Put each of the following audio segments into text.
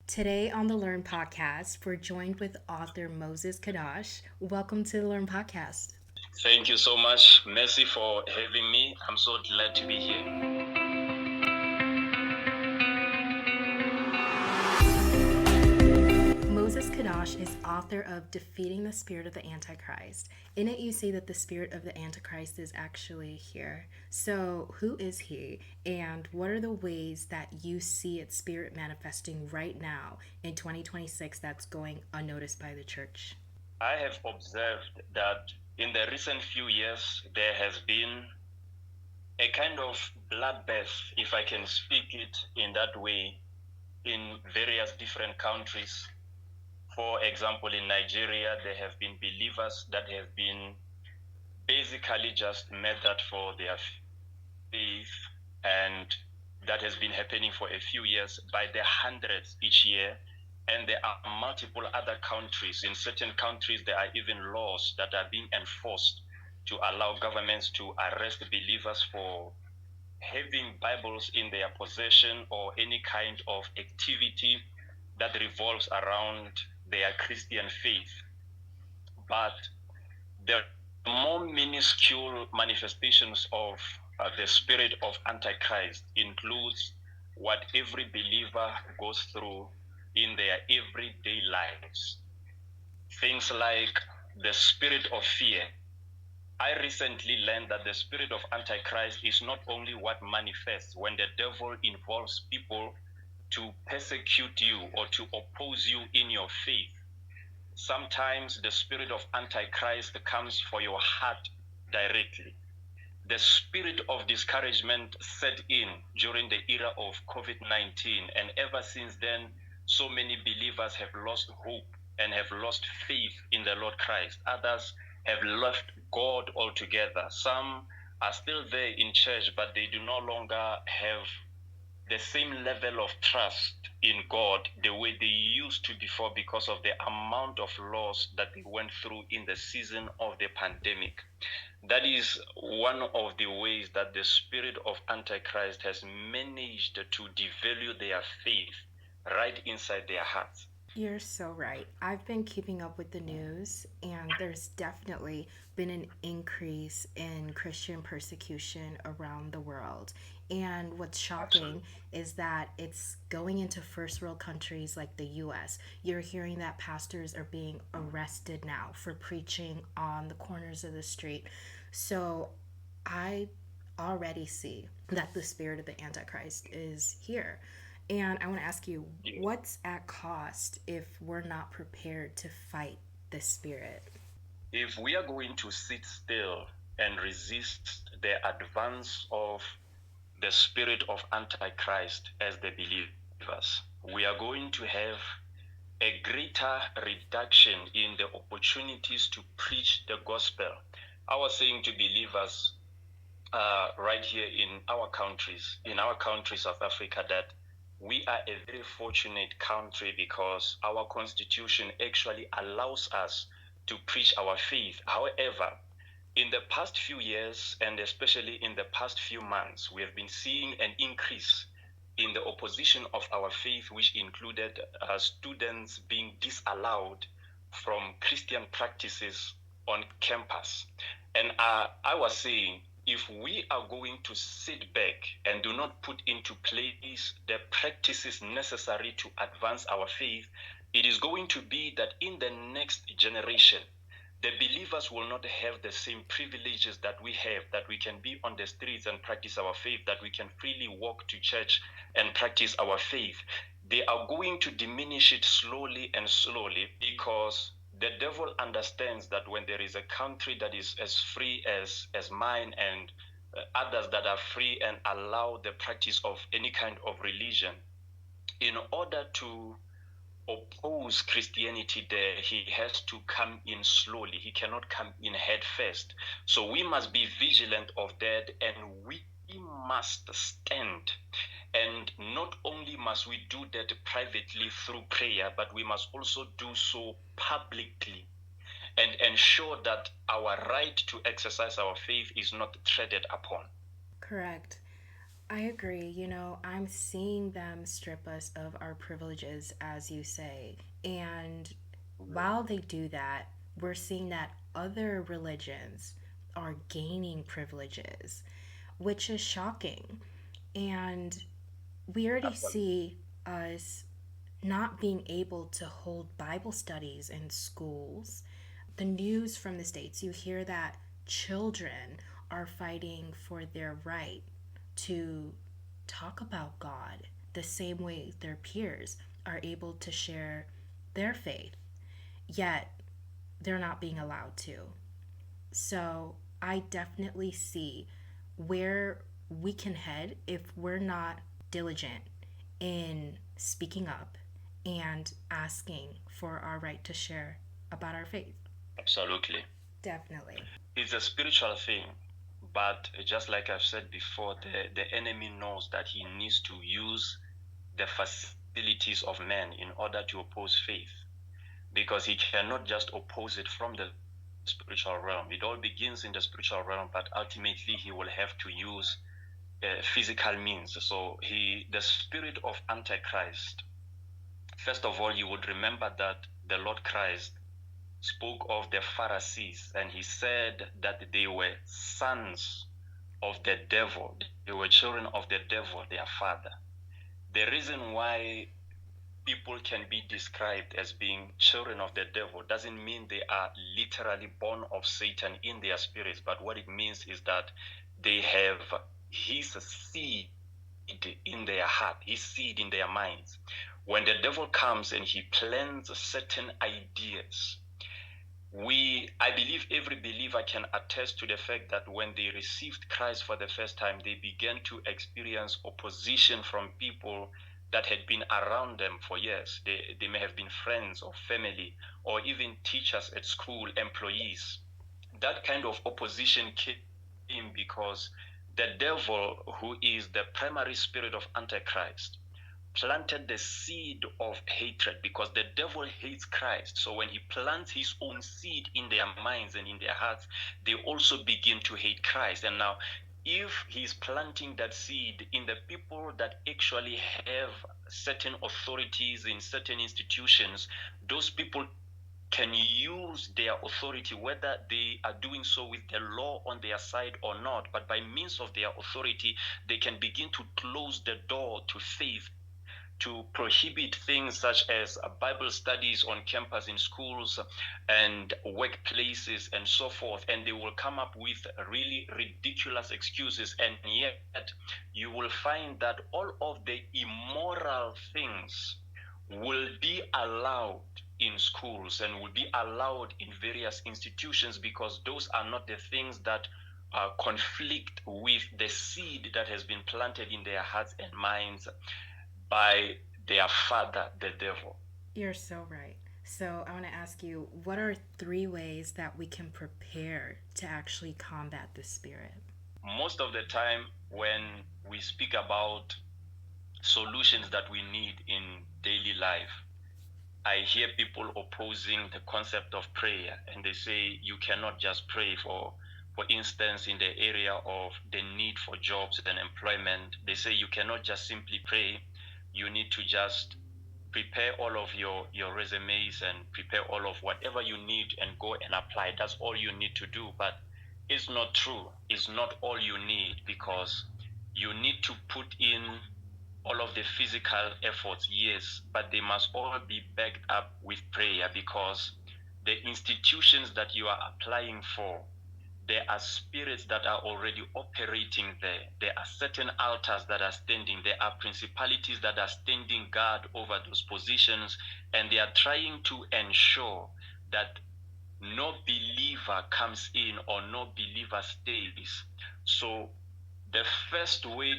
Today on the Learn podcast, we're joined with author Moses Kadosh. Welcome to the Learn podcast. Thank you so much, Messi, for having me. I'm so glad to be here. Moses Kadosh is author of Defeating the Spirit of the Antichrist. In it, you say that the spirit of the Antichrist is actually here. So, who is he, and what are the ways that you see its spirit manifesting right now in 2026 that's going unnoticed by the church? I have observed that in the recent few years, there has been a kind of bloodbath, if I can speak it in that way, in various different countries. For example, in Nigeria, there have been believers that have been basically just murdered for their faith, and that has been happening for a few years by the hundreds each year. And there are multiple other countries. In certain countries, there are even laws that are being enforced to allow governments to arrest believers for having Bibles in their possession or any kind of activity that revolves around their Christian faith. But the more minuscule manifestations of the spirit of Antichrist includes what every believer goes through in their everyday lives. Things like the spirit of fear. I recently learned that the spirit of Antichrist is not only what manifests when the devil involves people to persecute you or to oppose you in your faith. Sometimes the spirit of Antichrist comes for your heart directly. The spirit of discouragement set in during the era of COVID-19, and ever since then, so many believers have lost hope and have lost faith in the Lord Christ. Others have left God altogether. Some are still there in church, but they do no longer have the same level of trust in God the way they used to before because of the amount of loss that they went through in the season of the pandemic. That is one of the ways that the spirit of Antichrist has managed to devalue their faith right inside their hearts. You're so right. I've been keeping up with the news, and there's definitely been an increase in Christian persecution around the world. And what's shocking is that it's going into first world countries like the US. You're hearing that pastors are being arrested now for preaching on the corners of the street. So I already see that the spirit of the Antichrist is here. And I want to ask you, what's at cost if we're not prepared to fight the spirit? If we are going to sit still and resist the advance of the spirit of Antichrist as the believers, we are going to have a greater reduction in the opportunities to preach the gospel. I was saying to believers right here in our country, South Africa, that we are a very fortunate country because our constitution actually allows us to preach our faith. However, in the past few years, and especially in the past few months, we have been seeing an increase in the opposition of our faith, which included students being disallowed from Christian practices on campus. And I was saying, if we are going to sit back and do not put into place the practices necessary to advance our faith, it is going to be that in the next generation, the believers will not have the same privileges that we have, that we can be on the streets and practice our faith, that we can freely walk to church and practice our faith. They are going to diminish it slowly and slowly because the devil understands that when there is a country that is as free as mine and others that are free and allow the practice of any kind of religion, in order to oppose Christianity there, he has to come in slowly. He cannot come in head first. So we must be vigilant of that, and we must stand. And not only must we do that privately through prayer, but we must also do so publicly and ensure that our right to exercise our faith is not treaded upon. Correct. I agree. I'm seeing them strip us of our privileges, as you say. And while they do that, we're seeing that other religions are gaining privileges, which is shocking. And we already Absolutely. see us not being able to hold Bible studies in schools. The news from the States, you hear that children are fighting for their right to talk about God the same way their peers are able to share their faith, yet they're not being allowed to. So I definitely see where we can head if we're not diligent in speaking up and asking for our right to share about our faith. Absolutely. Definitely. It's a spiritual thing, but just like I've said before, the enemy knows that he needs to use the facilities of men in order to oppose faith, because he cannot just oppose it from the spiritual realm. It all begins in the spiritual realm, but ultimately he will have to use physical means. So the spirit of Antichrist. First of all, you would remember that the Lord Christ spoke of the Pharisees, and he said that they were sons of the devil. They were children of the devil, their father. The reason why people can be described as being children of the devil doesn't mean they are literally born of Satan in their spirits, but what it means is that they have his seed in their heart, his seed in their minds. When the devil comes and he plants certain ideas, I believe every believer can attest to the fact that when they received Christ for the first time, they began to experience opposition from people that had been around them for years. They may have been friends or family or even teachers at school, employees. That kind of opposition came because the devil, who is the primary spirit of Antichrist, planted the seed of hatred, because the devil hates Christ. So when he plants his own seed in their minds and in their hearts, they also begin to hate Christ. And now, if he's planting that seed in the people that actually have certain authorities in certain institutions, those people can use their authority, whether they are doing so with the law on their side or not, but by means of their authority, they can begin to close the door to faith, to prohibit things such as Bible studies on campus in schools and workplaces and so forth. And they will come up with really ridiculous excuses. And yet, you will find that all of the immoral things will be allowed in schools and will be allowed in various institutions, because those are not the things that conflict with the seed that has been planted in their hearts and minds by their father, the devil. You're so right. So, I want to ask you, what are 3 ways that we can prepare to actually combat the spirit? Most of the time, when we speak about solutions that we need in daily life, I hear people opposing the concept of prayer, and they say you cannot just pray. For instance, in the area of the need for jobs and employment, they say you cannot just simply pray. You need to just prepare all of your resumes and prepare all of whatever you need and go and apply. That's all you need to do. But it's not true. It's not all you need, because you need to put in all of the physical efforts, yes, but they must all be backed up with prayer, because the institutions that you are applying for, there are spirits that are already operating there. There are certain altars that are standing. There are principalities that are standing guard over those positions, and they are trying to ensure that no believer comes in or no believer stays. So the first way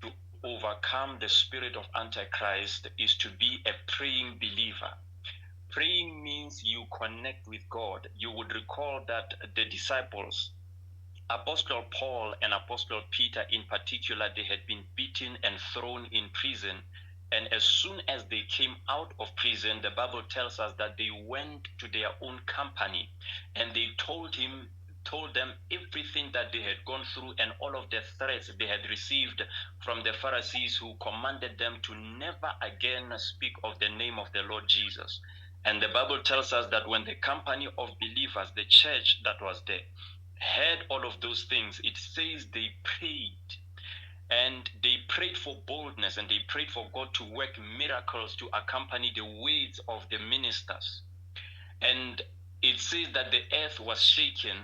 to overcome the spirit of Antichrist is to be a praying believer. Praying means you connect with God. You would recall that the disciples, Apostle Paul and Apostle Peter in particular, they had been beaten and thrown in prison. And as soon as they came out of prison, the Bible tells us that they went to their own company and they told him told them everything that they had gone through and all of the threats they had received from the Pharisees, who commanded them to never again speak of the name of the Lord Jesus. And the Bible tells us that when the company of believers, the church that was there, heard all of those things, it says they prayed. And they prayed for boldness, and they prayed for God to work miracles to accompany the words of the ministers. And it says that the earth was shaken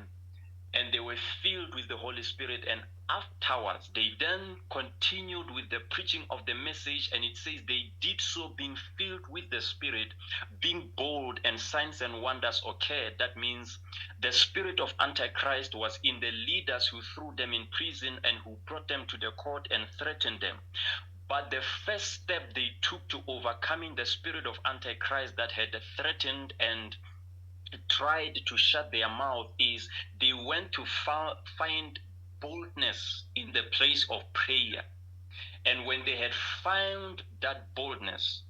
and they were filled with the Holy Spirit. And afterwards, they then continued with the preaching of the message. And it says they did so being filled with the Spirit, being bold, and signs and wonders occurred. That means the spirit of Antichrist was in the leaders who threw them in prison and who brought them to the court and threatened them. But the first step they took to overcoming the spirit of Antichrist that had threatened and tried to shut their mouth is they went to find boldness in the place of prayer. And when they had found that boldness,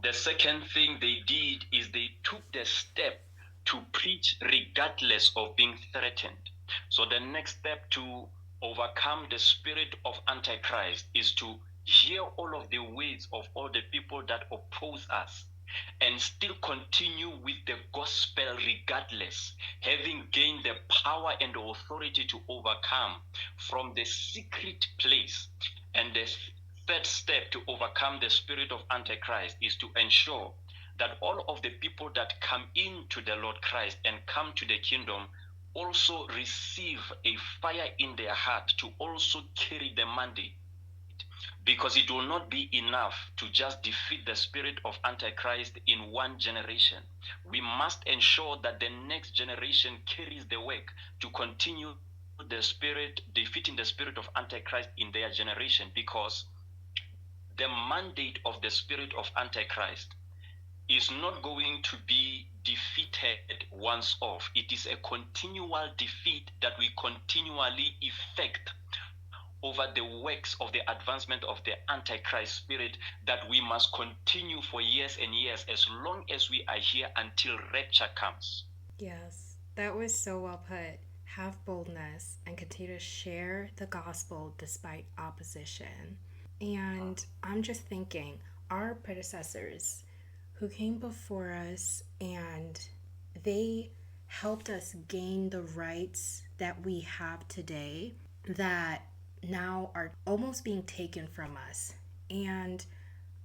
the second thing they did is they took the step to preach regardless of being threatened. So the next step to overcome the spirit of Antichrist is to hear all of the words of all the people that oppose us and still continue with the gospel regardless, having gained the power and the authority to overcome from the secret place. And the third step to overcome the spirit of Antichrist is to ensure that all of the people that come into the Lord Christ and come to the kingdom also receive a fire in their heart to also carry the mandate, because it will not be enough to just defeat the spirit of Antichrist in one generation. We must ensure that the next generation carries the work to continue defeating the spirit of Antichrist in their generation, because the mandate of the spirit of Antichrist is not going to be defeated once off. It is a continual defeat that we continually effect over the works of the advancement of the Antichrist spirit, that we must continue for years and years, as long as we are here, until rapture comes. Yes, that was so well put. Have boldness and continue to share the gospel despite opposition. And I'm just thinking, our predecessors who came before us and they helped us gain the rights that we have today that now are almost being taken from us. And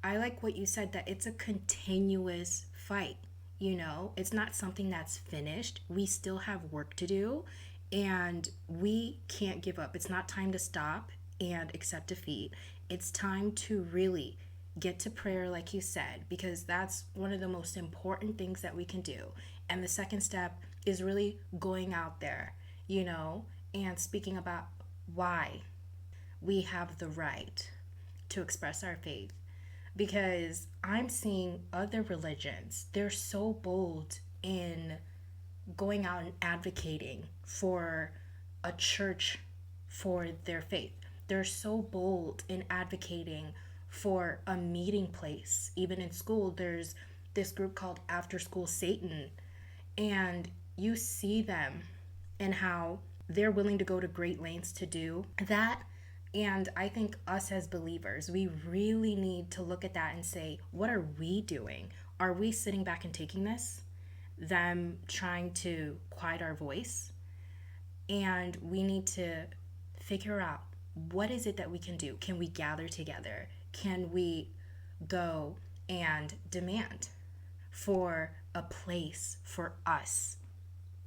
I like what you said, that it's a continuous fight. It's not something that's finished. We still have work to do and we can't give up. It's not time to stop and accept defeat. It's time to really get to prayer, like you said, because that's one of the most important things that we can do. And the second step is really going out there, and speaking about why we have the right to express our faith. Because I'm seeing other religions, they're so bold in going out and advocating for a church for their faith. They're so bold in advocating for a meeting place. Even in school, there's this group called After School Satan, and you see them and how they're willing to go to great lengths to do that. And I think us as believers, we really need to look at that and say, what are we doing? Are we sitting back and taking this? Them trying to quiet our voice? And we need to figure out, what is it that we can do? Can we gather together? Can we go and demand for a place for us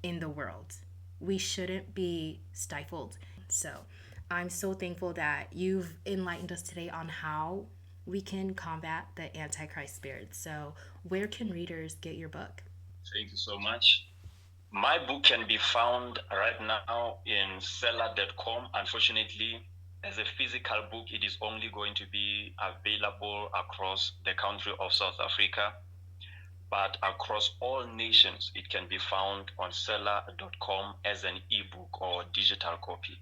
in the world? We shouldn't be stifled. So I'm so thankful that you've enlightened us today on how we can combat the Antichrist spirit. So where can readers get your book? Thank you so much. My book can be found right now in seller.com. Unfortunately, as a physical book, it is only going to be available across the country of South Africa. But across all nations, it can be found on seller.com as an ebook or digital copy.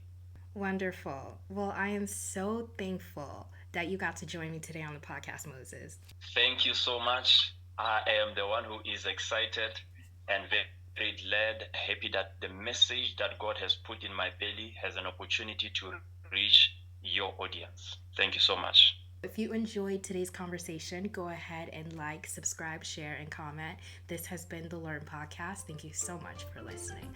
Wonderful. Well, I am so thankful that you got to join me today on the podcast, Moses. Thank you so much. I am the one who is excited and very Spirit led, happy that the message that God has put in my belly has an opportunity to reach your audience. Thank you so much. If you enjoyed today's conversation, go ahead and like, subscribe, share, and comment. This has been the Learn Podcast. Thank you so much for listening.